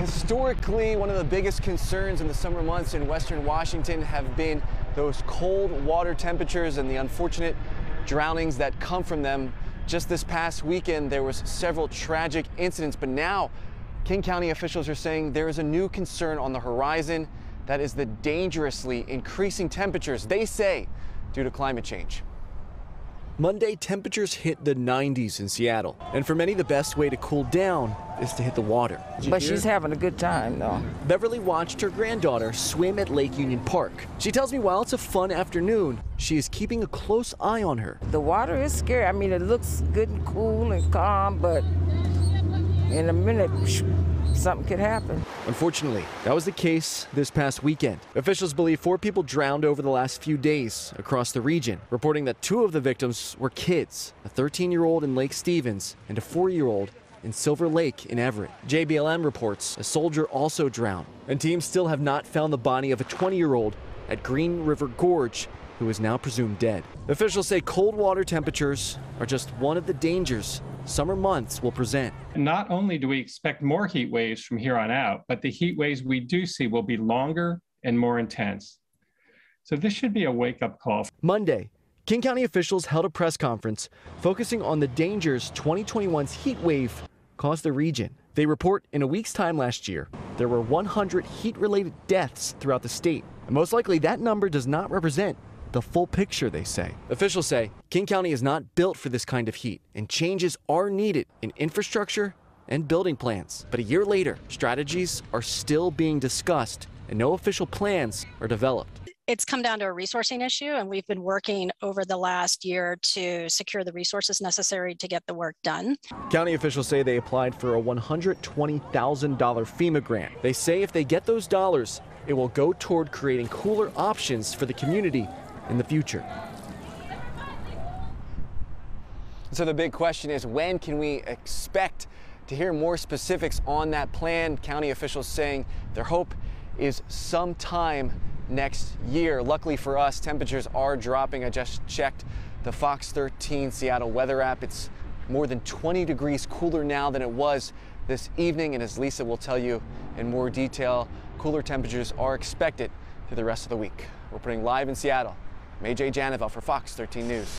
Historically, one of the biggest concerns in the summer months in western Washington have been those cold water temperatures and the unfortunate drownings that come from them. Just this past weekend, there was several tragic incidents, but now King County officials are saying there is a new concern on the horizon. That is the dangerously increasing temperatures, they say, due to climate change. Monday, temperatures hit the 90s in Seattle, and for many, the best way to cool down is to hit the water. But she's having a good time, though. Beverly watched her granddaughter swim at Lake Union Park. She tells me while it's a fun afternoon, she is keeping a close eye on her. The water is scary. I mean, it looks good and cool and calm, but in a minute, something could happen. Unfortunately, that was the case this past weekend. Officials believe 4 people drowned over the last few days across the region, reporting that 2 of the victims were kids, a 13-year-old in Lake Stevens and a 4-year-old in Silver Lake in Everett. JBLM reports a soldier also drowned, and teams still have not found the body of a 20-year-old at Green River Gorge, who is now presumed dead. Officials say cold water temperatures are just one of the dangers summer months will present. Not only do we expect more heat waves from here on out, but the heat waves we do see will be longer and more intense. So this should be a wake-up call. Monday, King County officials held a press conference focusing on the dangers 2021's heat wave caused the region. They report in a week's time last year, there were 100 heat-related deaths throughout the state. And most likely that number does not represent the full picture, they say. Officials say King County is not built for this kind of heat, and changes are needed in infrastructure and building plans. But a year later, strategies are still being discussed, and no official plans are developed. It's come down to a resourcing issue, and we've been working over the last year to secure the resources necessary to get the work done. County officials say they applied for a $120,000 FEMA grant. They say if they get those dollars, it will go toward creating cooler options for the community in the future. So the big question is, when can we expect to hear more specifics on that plan? County officials saying their hope is sometime next year. Luckily for us, temperatures are dropping. I just checked the Fox 13 Seattle weather app. It's more than 20 degrees cooler now than it was this evening, and as Lisa will tell you in more detail, cooler temperatures are expected through the rest of the week. Reporting live in Seattle, I'm AJ Janovel for Fox 13 News.